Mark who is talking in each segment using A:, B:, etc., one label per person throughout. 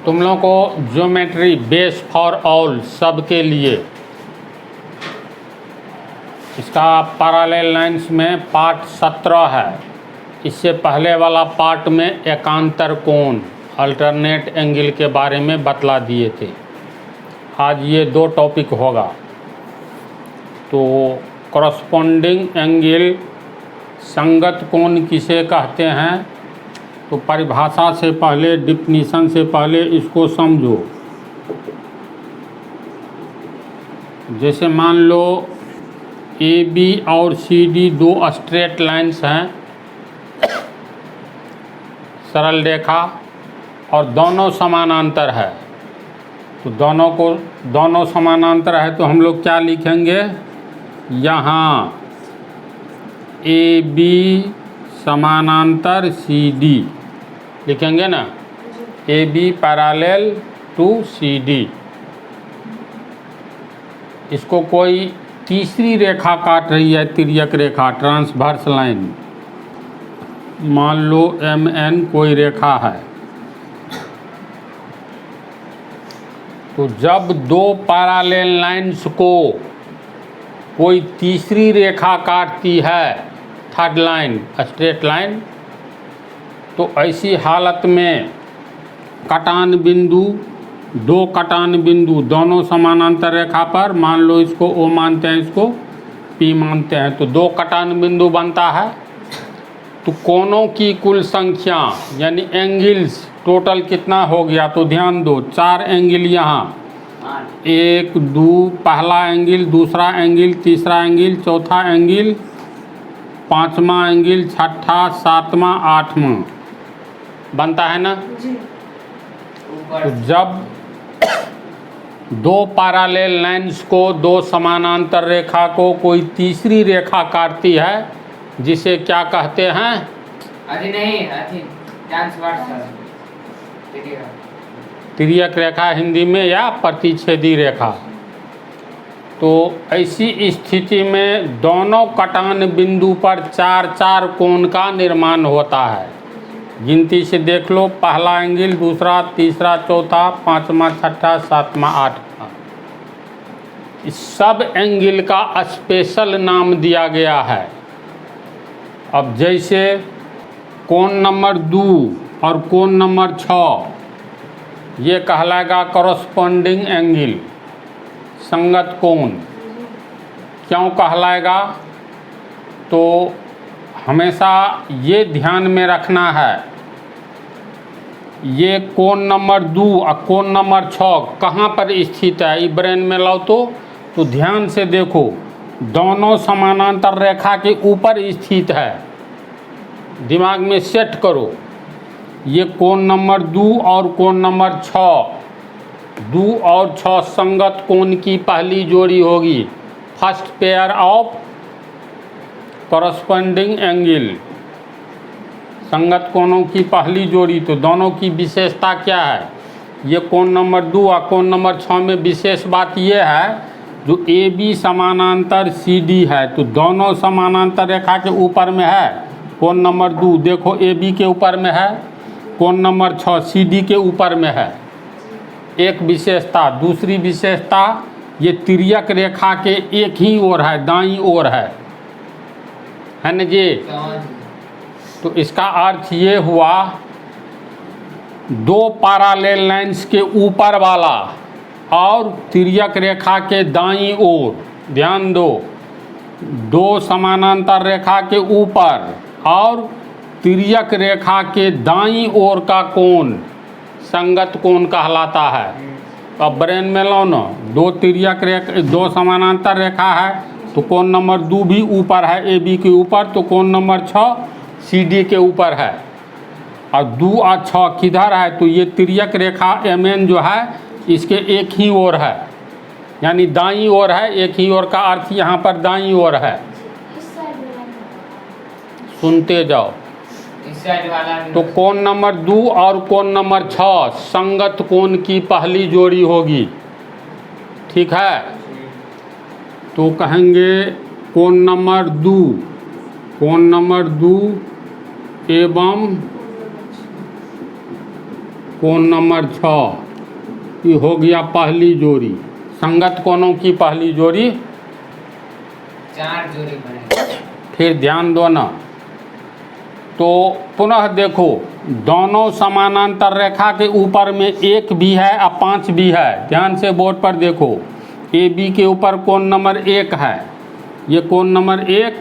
A: तुम लोगों को ज्योमेट्री बेस फॉर ऑल सबके लिए इसका पैरेलल लाइंस में पार्ट 17 है। इससे पहले वाला पार्ट में एकांतर कोण अल्टरनेट एंगल के बारे में बतला दिए थे। आज ये 2 टॉपिक होगा। तो कॉरस्पॉन्डिंग एंगल संगत कोण किसे कहते हैं, तो परिभाषा से पहले, डिफिनीशन से पहले इसको समझो। जैसे मान लो ए बी और सी डी 2 स्ट्रेट लाइंस हैं, सरल रेखा, और दोनों समानांतर है। तो दोनों समानांतर है तो हम लोग क्या लिखेंगे, यहाँ ए बी समानांतर सी डी लिखेंगे ना, A B parallel to C D. इसको कोई तीसरी रेखा काट रही है, तिर्यक रेखा, ट्रांसवर्स लाइन, मान लो एम एन कोई रेखा है। तो जब 2 पैरेलल लाइंस को कोई तीसरी रेखा काटती है, थर्ड लाइन, स्ट्रेट लाइन, तो ऐसी हालत में कटान बिंदु, 2 कटान बिंदु दोनों समानांतर रेखा पर, मान लो इसको O मानते हैं, इसको P मानते हैं, तो 2 कटान बिंदु बनता है। तो कोणों की कुल संख्या यानी एंगल्स टोटल कितना हो गया, तो ध्यान दो, 4 एंगल यहाँ, 1 2, पहला एंगल, दूसरा एंगल, तीसरा एंगल, चौथा एंगल, 5वां एंगल, 6ठा, 7वां, 8वां बनता है ना। तो जब 2 पैरेलल लाइंस को, 2 समानांतर रेखा को कोई तीसरी रेखा काटती है, जिसे क्या कहते हैं, तिर्यक रेखा हिंदी में, या प्रतिच्छेदी रेखा। तो ऐसी स्थिति में दोनों कटान बिंदु पर 4-4 कोण का निर्माण होता है। गिनती से देख लो, पहला एंगल, दूसरा, तीसरा, चौथा, 5वां, 6ठा, 7वां, 8वां। इस सब एंगल का स्पेशल नाम दिया गया है। अब जैसे कोण नंबर 2 और कोण नंबर 6, ये कहलाएगा कॉरस्पॉन्डिंग एंगल, संगत कोण। क्यों कहलाएगा, तो हमेशा ये ध्यान में रखना है, ये कोण नंबर 2 और कोण नंबर 6 कहाँ पर स्थित है, ये ब्रेन में लाओ। तो ध्यान से देखो, दोनों समानांतर रेखा के ऊपर स्थित है, दिमाग में सेट करो। ये कोण नंबर 2 और कोण नंबर 6, 2 और 6 संगत कोण की पहली जोड़ी होगी, first pair of corresponding angle, संगत कोणों की पहली जोड़ी। तो दोनों की विशेषता क्या है, ये कोण नंबर 2 और कोण नंबर 6 में विशेष बात ये है, जो ए बी समानांतर सी डी है, तो दोनों समानांतर रेखा के ऊपर में है। कोण नंबर 2 देखो ए बी के ऊपर में है, कोण नंबर 6 सी डी के ऊपर में है, एक विशेषता। दूसरी विशेषता, ये तिर्यक रेखा के एक ही ओर है, दाईं ओर है ना जी। तो इसका अर्थ ये हुआ, 2 पैरेलल लाइंस के ऊपर वाला और तिर्यक रेखा के दाईं ओर, ध्यान दो, 2 समानांतर रेखा के ऊपर और तिर्यक रेखा के दाईं ओर का कोण संगत कोण कहलाता है। अब ब्रेन में लो ना, 2 तिर्यक रेखा, 2 समानांतर रेखा है, तो कोण नंबर 2 भी ऊपर है, ए बी के ऊपर, तो कोण नंबर 6 सी डी के ऊपर है। और 2 और 6 किधर है, तो ये तिर्यक रेखा एम एन जो है, इसके एक ही ओर है, यानी दाईं ओर है। एक ही ओर का अर्थ यहाँ पर दाईं ओर है, सुनते जाओ। तो कोण नंबर 2 और कोण नंबर 6 संगत कोण की पहली जोड़ी होगी, ठीक है। तो कहेंगे कोण नंबर 2, कोण नंबर 2 एवं कोण नंबर 6, ये हो गया पहली जोड़ी। संगत कोणों की पहली जोड़ी
B: 4 जोड़ी बने।
A: फिर ध्यान दो ना, तो पुनः देखो, दोनों समानांतर रेखा के ऊपर में 1 भी है और 5 भी है। ध्यान से बोर्ड पर देखो, ए बी के ऊपर कोण नंबर 1 है, ये कोण नंबर 1,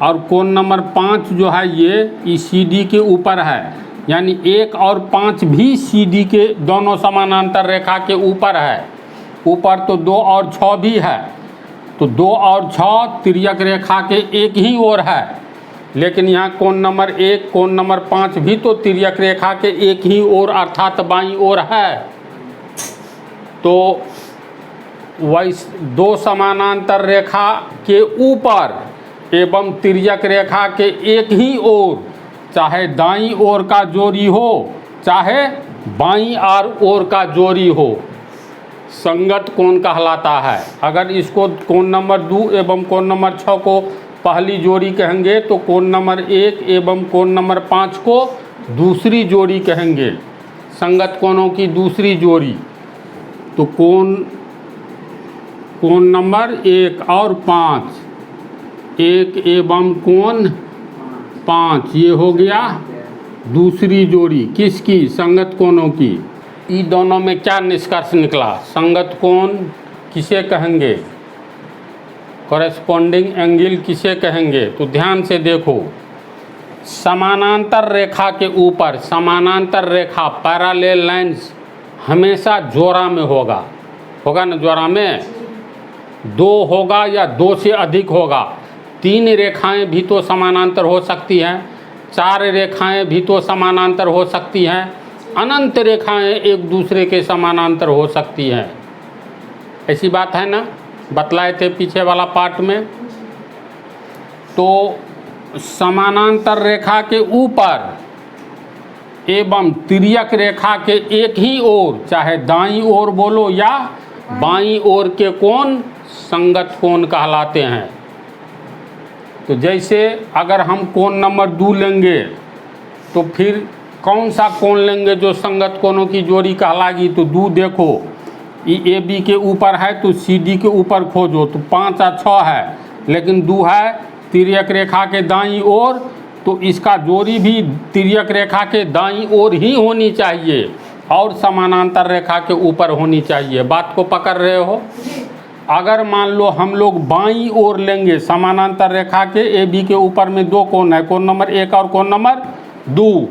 A: और कोण नंबर 5 जो है ये सी डी के ऊपर है, यानी 1 और 5 भी सी डी के दोनों समानांतर रेखा के ऊपर है। ऊपर तो 2 और 6 भी है, तो 2 और 6 तिर्यक रेखा के एक ही ओर है, लेकिन यहाँ कोण नंबर 1, कोण नंबर 5 भी तो तिर्यक रेखा के एक ही ओर अर्थात बाईं ओर है। तो वैसे 2 समानांतर रेखा के ऊपर एवं तिर्यक रेखा के एक ही ओर, चाहे दाईं ओर का जोड़ी हो चाहे बाईं ओर का जोड़ी हो, संगत कोण कहलाता है। अगर इसको कोण नंबर 2 एवं कोण नंबर 6 को पहली जोड़ी कहेंगे तो कोण नंबर 1 एवं कोण नंबर 5 को दूसरी जोड़ी कहेंगे, संगत कोणों की दूसरी जोड़ी। तो कोण नंबर 1 और 5, 1 एवं कोण 5, ये हो गया दूसरी जोड़ी किसकी? संगत कोणों की। इन दोनों में क्या निष्कर्ष निकला? संगत कोण किसे कहेंगे, कॉरेस्पॉन्डिंग एंगल किसे कहेंगे? तो ध्यान से देखो, समानांतर रेखा के ऊपर, समानांतर रेखा पैरेलल लाइंस हमेशा जोड़ा में होगा ना, जोड़ा में 2 होगा या 2 से अधिक होगा। 3 रेखाएं भी तो समानांतर हो सकती हैं, 4 रेखाएं भी तो समानांतर हो सकती हैं, अनंत रेखाएं एक दूसरे के समानांतर हो सकती हैं। ऐसी बात है ना, बतलाए थे पीछे वाला पार्ट में। तो समानांतर रेखा के ऊपर एवं तिर्यक रेखा के एक ही ओर, चाहे दाईं ओर बोलो या बाईं ओर के कोण संगत कोण कहलाते हैं। तो जैसे अगर हम कोण नंबर 2 लेंगे तो फिर कौन सा कोण लेंगे जो संगत कोणों की जोड़ी कहलाएगी? तो 2 देखो, ये ए बी के ऊपर है तो सी डी के ऊपर खोजो, तो 5 और 6 है, लेकिन 2 है तिर्यक रेखा के दाईं ओर, तो इसका जोड़ी भी तिर्यक रेखा के दाईं ओर ही होनी चाहिए और समानांतर रेखा के ऊपर होनी चाहिए। बात को पकड़ रहे हो? अगर मान लो हम लोग बाईं ओर लेंगे, समानांतर रेखा के ए बी के ऊपर में 2 कोण है, कोण नंबर 1 और कोण नंबर 2,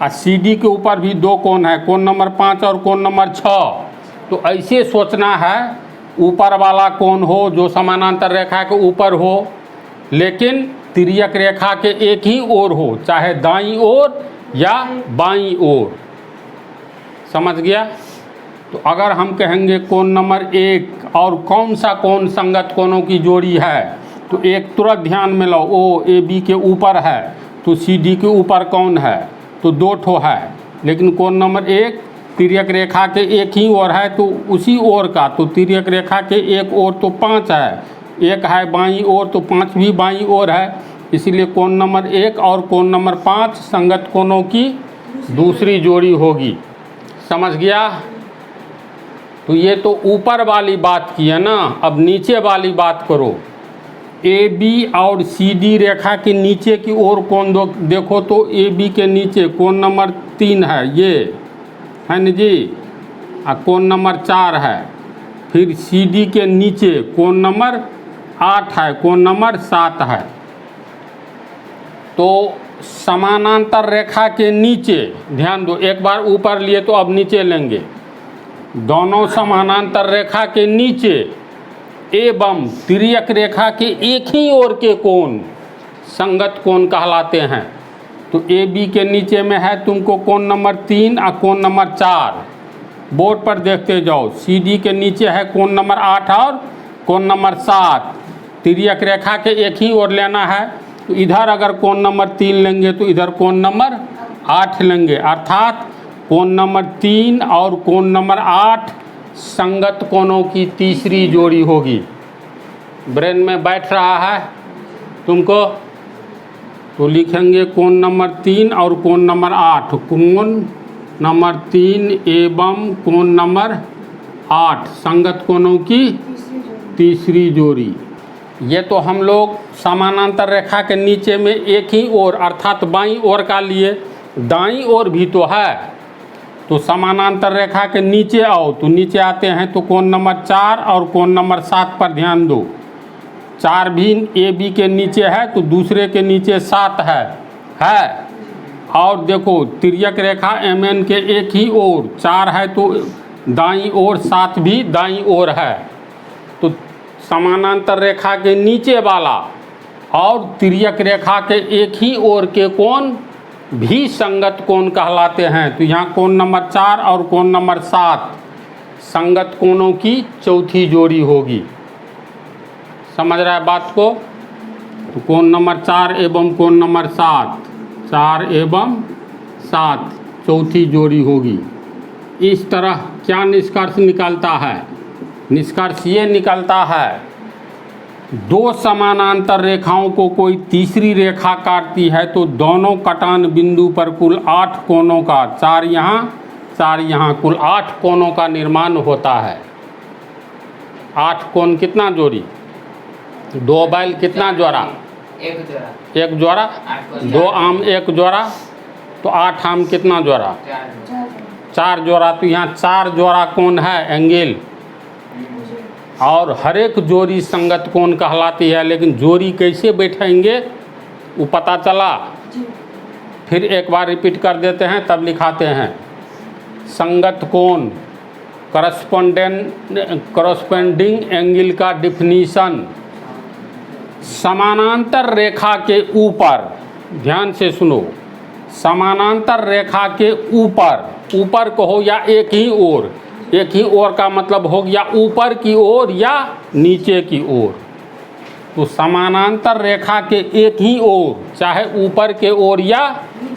A: और सी डी के ऊपर भी 2 कोण है, कोण नंबर 5 और कोण नंबर 6। तो ऐसे सोचना है, ऊपर वाला कोण हो जो समानांतर रेखा के ऊपर हो, लेकिन तिर्यक रेखा के एक ही ओर हो, चाहे दाईं ओर या बाईं ओर। समझ गया? तो अगर हम कहेंगे कोण नंबर 1 और कौन सा कोण संगत कोणों की जोड़ी है, तो एक तुरंत ध्यान में लो, ओ ए बी के ऊपर है तो सी डी के ऊपर कौन है? तो 2 ठो है, लेकिन कोण नंबर 1 तिर्यक रेखा के एक ही ओर है तो उसी ओर का, तो तिर्यक रेखा के एक ओर तो 5 है, 1 है बाईं ओर तो 5 भी बाईं ओर है, इसीलिए कोण नंबर 1 और कोण नंबर 5 संगत कोणों की दूसरी जोड़ी होगी। समझ गया? तो ये तो ऊपर वाली बात की है ना, अब नीचे वाली बात करो। ए बी और सी डी रेखा के नीचे की ओर कोण देखो, तो ए बी के नीचे कोण नंबर 3 है, ये है न जी, और कोण नंबर 4 है। फिर सी डी के नीचे कोण नंबर 8 है, कोण नंबर 7 है। तो समानांतर रेखा के नीचे, ध्यान दो, एक बार ऊपर लिए तो अब नीचे लेंगे, दोनों समानांतर रेखा के नीचे एवं तिर्यक रेखा के एक ही ओर के कोण संगत कोण कहलाते हैं। तो ए बी के नीचे में है तुमको कोण नंबर 3 और कोण नंबर 4, बोर्ड पर देखते जाओ। सी डी के नीचे है कोण नंबर 8 और कोण नंबर 7, तिर्यक रेखा के एक ही ओर लेना है, तो इधर अगर कोण नंबर 3 लेंगे तो इधर कोण नंबर 8 लेंगे, अर्थात कोण नंबर 3 और कोण नंबर 8 संगत कोणों की तीसरी जोड़ी होगी। ब्रेन में बैठ रहा है तुमको? तो लिखेंगे कोण नंबर 3 और कोण नंबर 8, कोण नंबर 3 एवं कोण नंबर 8 संगत कोणों की तीसरी जोड़ी। ये तो हम लोग समानांतर रेखा के नीचे में एक ही ओर अर्थात बाईं ओर का लिए, दाईं ओर भी तो है। तो समानांतर रेखा के नीचे आओ, तो नीचे आते हैं तो कोण नंबर 4 और कोण नंबर 7 पर ध्यान दो। 4 भी ए बी के नीचे है तो दूसरे के नीचे 7 है। और देखो तिर्यक रेखा एम एन के एक ही ओर 4 है तो दाईं ओर 7 भी दाईं ओर है। तो समानांतर रेखा के नीचे वाला और तिर्यक रेखा के एक ही ओर के कोण भी संगत कोण कहलाते हैं। तो यहाँ कोण नंबर 4 और कोण नंबर 7 संगत कोणों की चौथी जोड़ी होगी। समझ रहा है बात को? तो कोण नंबर 4 एवं कोण नंबर 7, 4 एवं 7 चौथी जोड़ी होगी। इस तरह क्या निष्कर्ष निकलता है? निष्कर्ष ये निकलता है, दो समानांतर रेखाओं को कोई तीसरी रेखा काटती है तो दोनों कटान बिंदु पर कुल 8 कोणों का, 4 यहाँ 4 यहाँ, कुल 8 कोणों का निर्माण होता है। 8 कोण कितना जोड़ी? 2 बैल कितना जोड़ा?
B: एक जोड़ा।
A: एक जोड़ा। 2 आम एक जोड़ा तो 8 आम कितना जोड़ा? 4 जोड़ा। तो यहाँ 4 जोड़ा कोण है एंगल, और हर एक जोड़ी संगत कोण कहलाती है। लेकिन जोड़ी कैसे बैठेंगे वो पता चला? फिर एक बार रिपीट कर देते हैं तब लिखाते हैं। संगत कोण करस्पॉन्डिंग एंगल का डिफिनीशन, समानांतर रेखा के ऊपर, ध्यान से सुनो, समानांतर रेखा के ऊपर, ऊपर कहो या एक ही ओर, एक ही ओर का मतलब हो गया ऊपर की ओर या नीचे की ओर। तो समानांतर रेखा के एक ही ओर, चाहे ऊपर के ओर या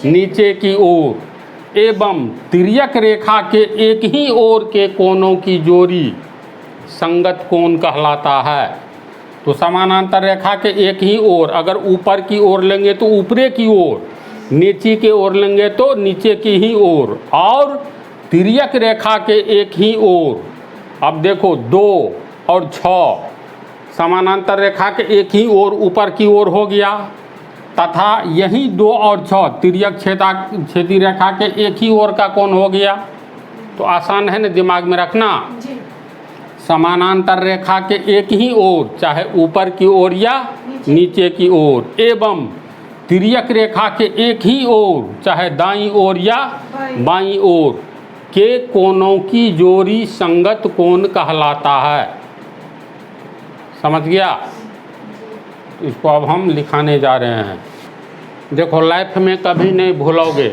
A: नीचे की ओर, एवं तिर्यक रेखा के एक ही ओर के कोणों की जोड़ी संगत कोण कहलाता है। तो समानांतर रेखा के एक ही ओर, अगर ऊपर की ओर लेंगे तो ऊपरे की ओर, नीचे की ओर लेंगे तो नीचे की ही ओर, और तिर्यक रेखा के एक ही ओर। अब देखो 2 और 6 समानांतर रेखा के एक ही ओर ऊपर की ओर हो गया, तथा यही 2 और 6 तिर्यक छेदी रेखा के एक ही ओर का कोण हो गया। तो आसान है ना दिमाग में रखना। समानांतर रेखा के एक ही ओर, चाहे ऊपर की ओर या नीचे की ओर, एवं तिर्यक रेखा के एक ही ओर, चाहे दाईं ओर या बाईं ओर के कोणों की जोड़ी संगत कोण कहलाता है। समझ गया? इसको अब हम लिखाने जा रहे हैं। देखो लाइफ में कभी नहीं भूलोगे,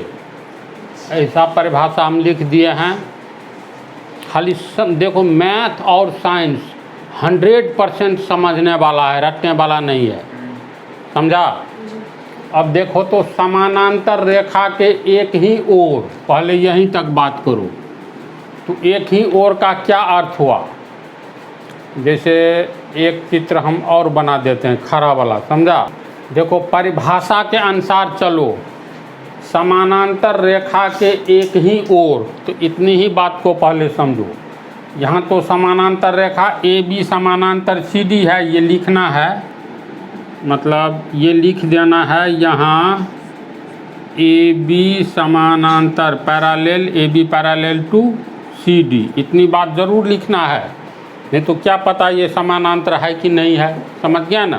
A: ऐसा परिभाषा हम लिख दिए हैं। खाली देखो मैथ और साइंस 100% समझने वाला है, रटने वाला नहीं है। समझा? अब देखो तो समानांतर रेखा के एक ही ओर, पहले यहीं तक बात करो, तो एक ही ओर का क्या अर्थ हुआ? जैसे एक चित्र हम और बना देते हैं खड़ा वाला, समझा? देखो परिभाषा के अनुसार चलो, समानांतर रेखा के एक ही ओर, तो इतनी ही बात को पहले समझो। यहाँ तो समानांतर रेखा ए बी समानांतर सी डी है, ये लिखना है, मतलब ये लिख देना है यहाँ ए बी समानांतर parallel, A B parallel to C D, इतनी बात ज़रूर लिखना है, नहीं तो क्या पता ये समानांतर है कि नहीं है। समझ गया ना?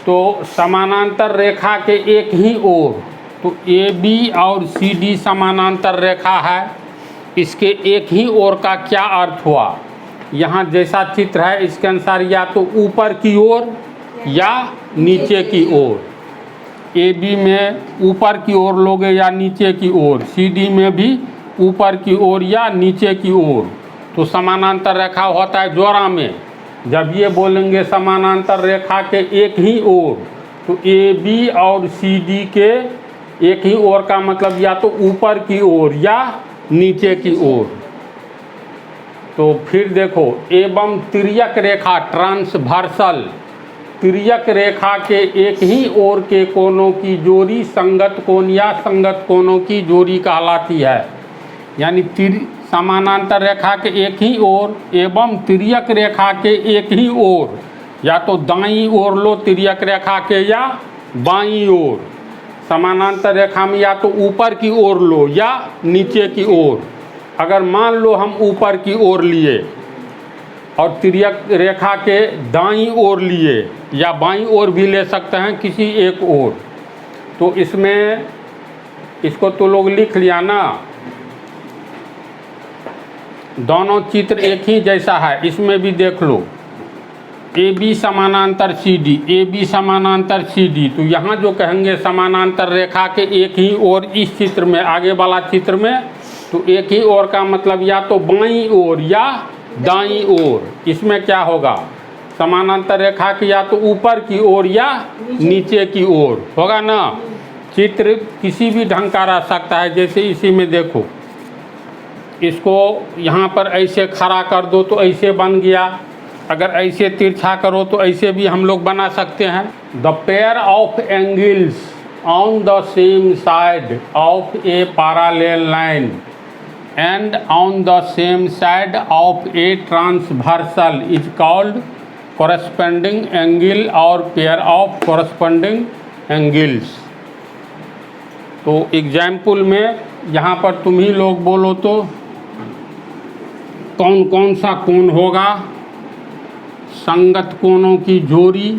A: तो समानांतर रेखा के एक ही ओर, तो ए बी और सी डी समानांतर रेखा है, इसके एक ही ओर का क्या अर्थ हुआ? यहाँ जैसा चित्र है इसके अनुसार या तो ऊपर की ओर या नीचे की ओर। ए बी में ऊपर की ओर लोगे या नीचे की ओर, सी डी में भी ऊपर की ओर या नीचे की ओर। तो समानांतर रेखा होता है जोड़ा में। जब ये बोलेंगे समानांतर रेखा के एक ही ओर, तो ए बी और सी डी के एक ही ओर का मतलब या तो ऊपर की ओर या नीचे की ओर। तो फिर देखो एवं तिर्यक रेखा ट्रांसवर्सल, तिर्यक रेखा के एक ही ओर के कोनों की जोड़ी संगत कोण या संगत कोनों की जोड़ी कहलाती है। यानी समानांतर रेखा के एक ही ओर एवं तिर्यक रेखा के एक ही ओर, या तो दाईं ओर लो तिर्यक रेखा के या बाईं ओर। समानांतर रेखा में या तो ऊपर की ओर लो या नीचे की ओर। अगर मान लो हम ऊपर की ओर लिए और तिर्यक रेखा के दाईं ओर लिए या बाईं ओर भी ले सकते हैं किसी एक ओर, तो इसमें इसको तो लोग लिख लिया ना, दोनों चित्र एक ही जैसा है। इसमें भी देख लो ए बी समानांतर सी डी, ए बी समानांतर सी डी, तो यहाँ जो कहेंगे समानांतर रेखा के एक ही ओर, इस चित्र में आगे वाला चित्र में तो एक ही ओर का मतलब या तो बाईं ओर या दाईं ओर। इसमें क्या होगा, समानांतर रेखा की या तो ऊपर की ओर या नीचे की ओर होगा ना। चित्र किसी भी ढंग का रह सकता है, जैसे इसी में देखो, इसको यहाँ पर ऐसे खड़ा कर दो तो ऐसे बन गया, अगर ऐसे तिरछा करो तो ऐसे भी हम लोग बना सकते हैं। The pair of angles on the same side of A parallel line and on the same side of a transversal is called corresponding angle और पेयर ऑफ corresponding एंगल्स। तो एग्जाम्पल में यहाँ पर तुम ही लोग बोलो तो कौन कौन सा कोण होगा, संगत कोणों की जोड़ी।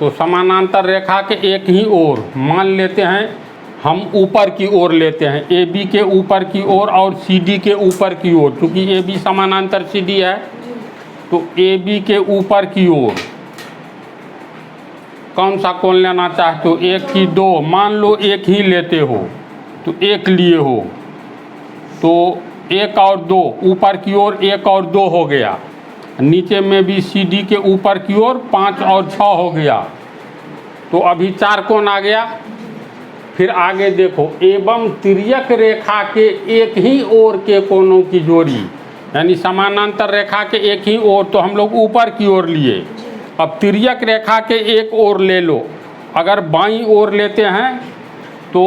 A: तो समानांतर रेखा के एक ही ओर मान लेते हैं, हम ऊपर की ओर लेते हैं, ए बी के ऊपर की ओर और सी डी के ऊपर की ओर, क्योंकि ए बी समानांतर सी डी है। तो ए बी के ऊपर की ओर कौन सा कोण लेना चाहते हो, एक की दो, मान लो एक ही लेते हो तो एक लिए हो तो एक और दो, ऊपर की ओर एक और दो हो गया, नीचे में भी सी डी के ऊपर की ओर 5 और 6 हो गया, तो अभी 4 कोण आ गया। फिर आगे देखो, एवं तिर्यक रेखा के एक ही ओर के कोणों की जोड़ी, यानी समानांतर रेखा के एक ही ओर तो हम लोग ऊपर की ओर लिए। अब तिर्यक रेखा के एक ओर ले लो, अगर बाईं ओर लेते हैं तो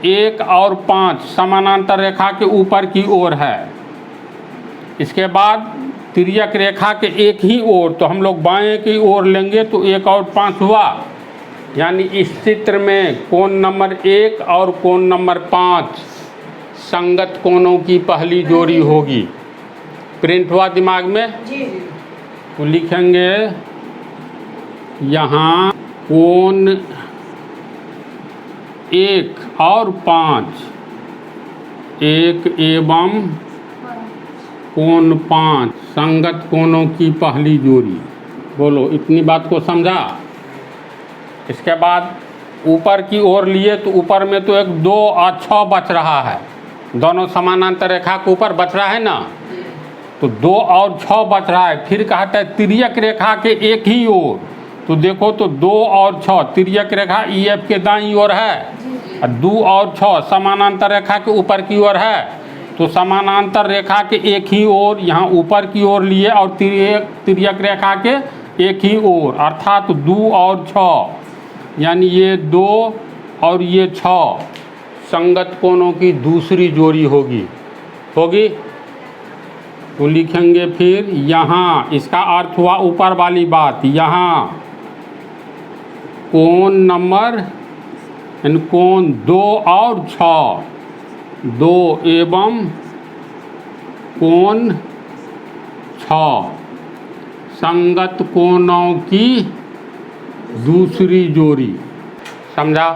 A: 1 और 5 समानांतर रेखा के ऊपर की ओर है। इसके बाद तिर्यक रेखा के एक ही ओर तो हम लोग बाएं की ओर लेंगे तो 1 और 5 हुआ। यानी इस चित्र में कोण नंबर 1 और कोण नंबर 5 संगत कोणों की पहली जोड़ी होगी। प्रिंट हुआ दिमाग में? तो लिखेंगे यहाँ कोण 1 और 5, 1 एवं कोण 5 संगत कोणों की पहली जोड़ी। बोलो, इतनी बात को समझा? इसके बाद ऊपर की ओर लिए तो ऊपर में तो 1 2 और 6 बच रहा है, दोनों समानांतर रेखा के ऊपर बच रहा है ना, तो 2 और 6 बच रहा है। फिर कहता है तिर्यक रेखा के एक ही ओर, तो देखो तो 2 और 6 तिर्यक रेखा ई एफ के दाईं ओर है, और 2 और 6 समानांतर रेखा के ऊपर की ओर है, तो समानांतर रेखा के एक ही ओर यहाँ ऊपर की ओर लिए और तिर्यक रेखा के एक ही ओर, अर्थात 2 और 6, यानी ये 2 और ये 6 संगत कोणों की दूसरी जोड़ी होगी। तो लिखेंगे फिर यहाँ, इसका अर्थ हुआ ऊपर वाली बात, यहाँ कोण नंबर कोण 2 और 6, 2 एवं कोण 6 संगत कोणों की दूसरी जोड़ी। समझा?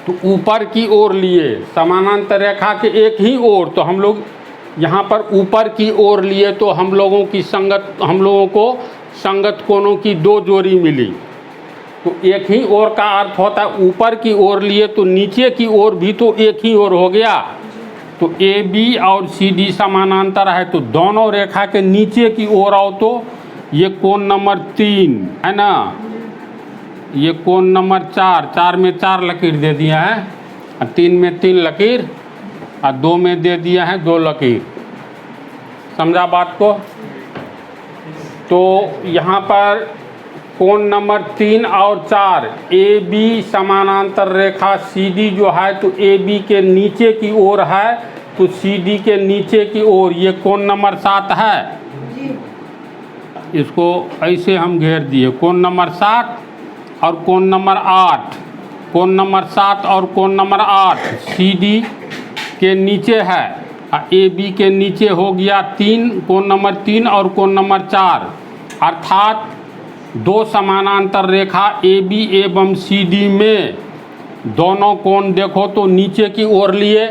A: तो ऊपर की ओर लिए समानांतर रेखा के एक ही ओर, तो हम लोग यहाँ पर ऊपर की ओर लिए तो हम लोगों को संगत कोणों की 2 जोड़ी मिली। तो एक ही ओर का अर्थ होता है ऊपर की ओर लिए तो नीचे की ओर भी तो एक ही ओर हो गया। तो ए बी और सी डी समानांतर है, तो दोनों रेखा के नीचे की ओर आओ तो ये कोण नंबर 3 है ना, ये कोण नंबर 4, 4 में 4 लकीर दे दिया है, और 3 में 3 लकीर, और 2 में दे दिया है 2 लकीर। समझा बात को? तो यहाँ पर कोण नंबर 3 और 4, ए बी समानांतर रेखा सी डी जो है तो ए बी के नीचे की ओर है तो सी डी के नीचे की ओर, ये कोण नंबर 7 है। इसको ऐसे हम घेर दिए, कोण नंबर 7 और कोण नंबर 8, कोण नंबर 7 और कोण नंबर 8 सी डी के नीचे है, ए बी के नीचे हो गया 3, कोण नंबर 3 और कोण नंबर 4, अर्थात दो समानांतर रेखा ए बी एवं सी डी में दोनों कोण देखो तो नीचे की ओर लिए,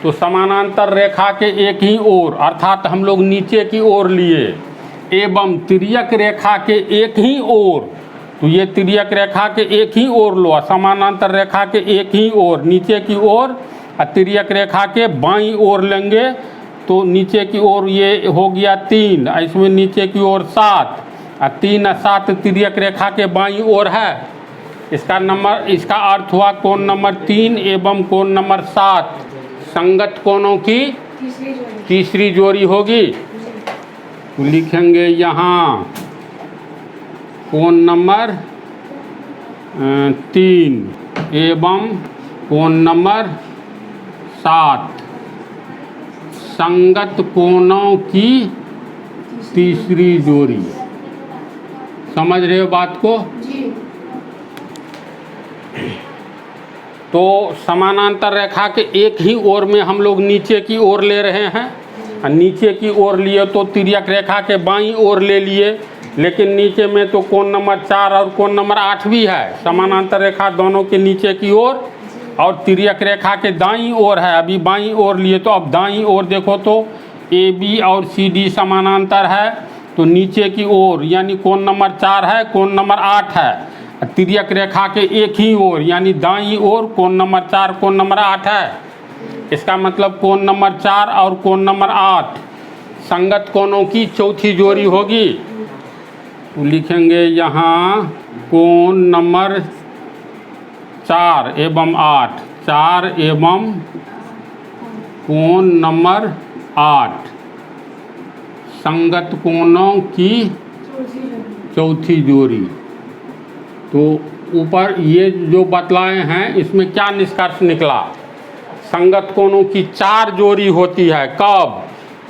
A: तो समानांतर रेखा के एक ही ओर अर्थात हम लोग नीचे की ओर लिए, एवं तिर्यक रेखा के एक ही ओर, तो ये तिर्यक रेखा के एक ही ओर लो, समानांतर रेखा के एक ही ओर नीचे की ओर, और तिर्यक रेखा के बाईं ओर लेंगे तो नीचे की ओर ये हो गया 3, इसमें नीचे की ओर 7, और 3 और 7 तिर्यक रेखा के बाईं ओर है। इसका अर्थ हुआ कोण नंबर 3 एवं कोण नंबर 7 संगत कोणों की तीसरी जोड़ी होगी। तो लिखेंगे यहाँ कोण नंबर 3 एवं कोण नंबर 7 संगत कोणों की तीसरी जोड़ी। समझ रहे हो बात को? तो समानांतर रेखा के एक ही ओर में हम लोग नीचे की ओर ले रहे हैं, और नीचे की ओर लिए तो तिर्यक रेखा के बाईं ओर ले लिए, लेकिन नीचे में तो कोण नंबर 4 और कोण नंबर 8 भी है, समानांतर रेखा दोनों के नीचे की ओर और तिर्यक रेखा के दाईं ओर है, अभी बाईं ओर लिए, तो अब दाईं ओर देखो तो ए बी और सी डी समानांतर है, तो नीचे की ओर यानी कोण नंबर 4 है, कोण नंबर 8 है, तिर्यक रेखा के एक ही ओर यानी दाईं ओर कोण नंबर 4 कोण नंबर 8 है। इसका मतलब कोण नंबर 4 और कोण नंबर 8 संगत कोणों की चौथी जोड़ी होगी। तो लिखेंगे यहाँ कोण नंबर 4 एवं 8, 4 एवं कोण नंबर 8 संगत कोणों की चौथी जोड़ी। तो ऊपर ये जो बतलाए हैं इसमें क्या निष्कर्ष निकला? संगत कोणों की 4 जोड़ी होती है कब?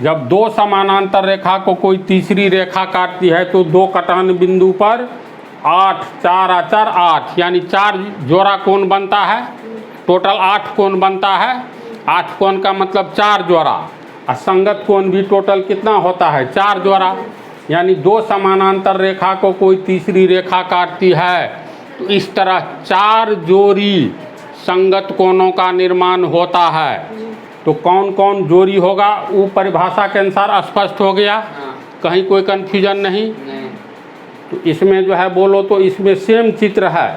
A: जब दो समानांतर रेखा को कोई तीसरी रेखा काटती है तो दो कटान बिंदु पर 8 4 और 4 8 यानी 4 जोड़ा कोण बनता है, टोटल 8 कोण बनता है। 8 कोण का मतलब 4 जोड़ा, और संगत कोण भी टोटल कितना होता है? 4 जोड़ा। यानी दो समानांतर रेखा को कोई तीसरी रेखा काटती है तो इस तरह 4 जोड़ी संगत कोणों का निर्माण होता है। तो कौन कौन जोड़ी होगा वो परिभाषा के अनुसार स्पष्ट हो गया, कहीं कोई कन्फ्यूजन नहीं। तो इसमें जो है बोलो तो इसमें सेम चित्र है,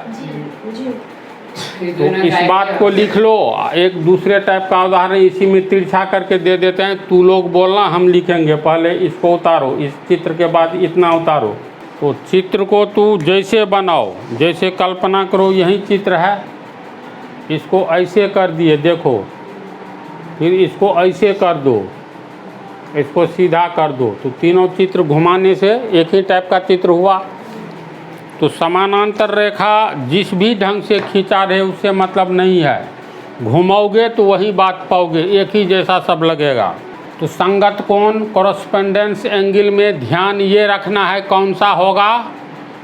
A: तो इस बात को लिख लो। एक दूसरे टाइप का उदाहरण इसी में तिरछा करके दे देते हैं, तू लोग बोलना हम लिखेंगे, पहले इसको उतारो, इस चित्र के बाद इतना उतारो। तो चित्र को तू जैसे बनाओ, जैसे कल्पना करो यही चित्र है, इसको ऐसे कर दिए देखो, फिर इसको ऐसे कर दो, इसको सीधा कर दो, तो तीनों चित्र घुमाने से एक ही टाइप का चित्र हुआ। तो समानांतर रेखा जिस भी ढंग से खींचा रहे उससे मतलब नहीं है, घुमाओगे तो वही बात पाओगे, एक ही जैसा सब लगेगा। तो संगत कोण कॉरस्पोंडेंस एंगल में ध्यान ये रखना है कौन सा होगा,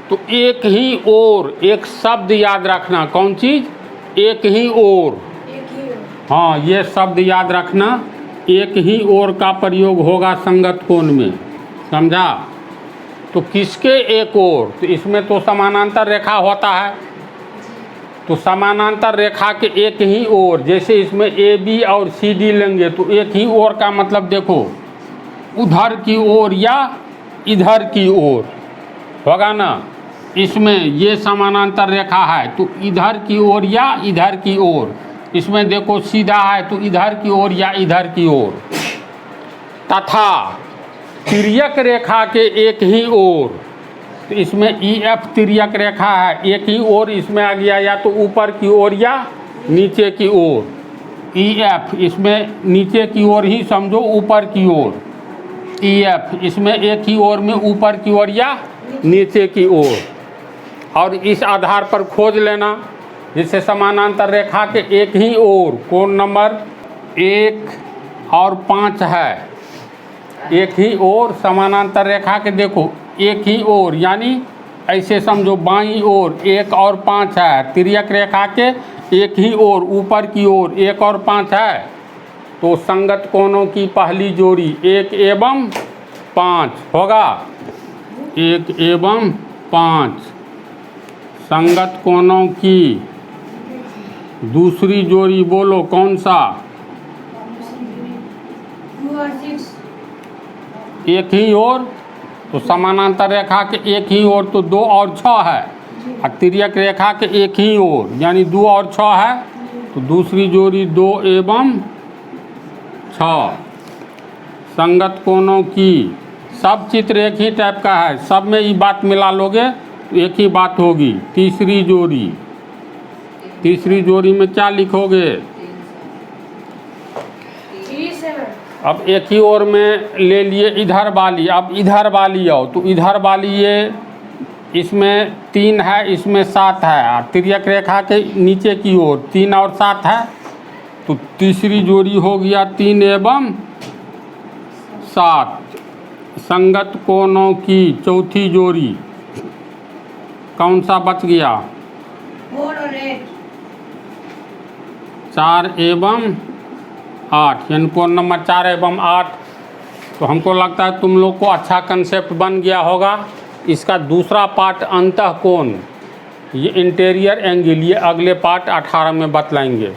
A: तो एक ही ओर, एक शब्द याद रखना, कौन चीज़? एक ही ओर। हाँ, ये शब्द याद रखना, एक ही ओर का प्रयोग होगा संगत कोण में, समझा? तो किसके एक ओर? तो इसमें तो समानांतर रेखा होता है, तो समानांतर रेखा के एक ही ओर, जैसे इसमें ए बी और सी डी लेंगे तो एक ही ओर का मतलब देखो उधर की ओर या इधर की ओर होगा ना। इसमें ये समानांतर रेखा है तो इधर की ओर या इधर की ओर, इसमें देखो सीधा है तो इधर की ओर या इधर की ओर। तथा तिर्यक रेखा के एक ही ओर, तो इसमें ई एफ तिर्यक रेखा है, एक ही ओर इसमें आ गया, या तो ऊपर की ओर या नीचे की ओर। ई एफ इसमें नीचे की ओर ही समझो, ऊपर की ओर। ई एफ इसमें एक ही ओर में ऊपर की ओर या नीचे की ओर। और इस आधार पर खोज लेना। जिससे समानांतर रेखा के एक ही ओर कोण नंबर 1 और 5 है, एक ही ओर समानांतर रेखा के देखो एक ही ओर, यानी ऐसे समझो बाईं ओर 1 और 5 है, तिर्यक रेखा के एक ही ओर ऊपर की ओर 1 और 5 है, तो संगत कोणों की पहली जोड़ी 1 एवं 5 होगा। 1 एवं 5 संगत कोणों की दूसरी जोड़ी बोलो कौन सा?
C: 2 और 6।
A: एक ही ओर, तो समानांतर रेखा के एक ही ओर तो 2 और 6 है, और तिर्यक रेखा के एक ही ओर यानी 2 और 6 है, तो दूसरी जोड़ी 2 एवं 6 संगत कोणों की। सब चित्र एक ही टाइप का है, सब में ये बात मिला लोगे तो एक ही बात होगी। तीसरी जोड़ी, तीसरी जोड़ी में क्या लिखोगे?
C: 37।
A: अब एक ही ओर में ले लिए इधर वाली, अब इधर वाली आओ तो इधर वाली ये इसमें 3 है, इसमें 7 है, और तिर्यक रेखा के नीचे की ओर 3 और 7 है, तो तीसरी जोड़ी हो गया 3 एवं 7 संगत कोणों की चौथी जोड़ी कौन सा बच गया?
C: 4 और 8।
A: 4 एवं 8 यानी कोण नंबर 4 एवं 8। तो हमको लगता है तुम लोग को अच्छा कंसेप्ट बन गया होगा। इसका दूसरा पार्ट अंतः कोण, ये इंटीरियर एंगल, ये अगले पार्ट 18 में बतलाएंगे।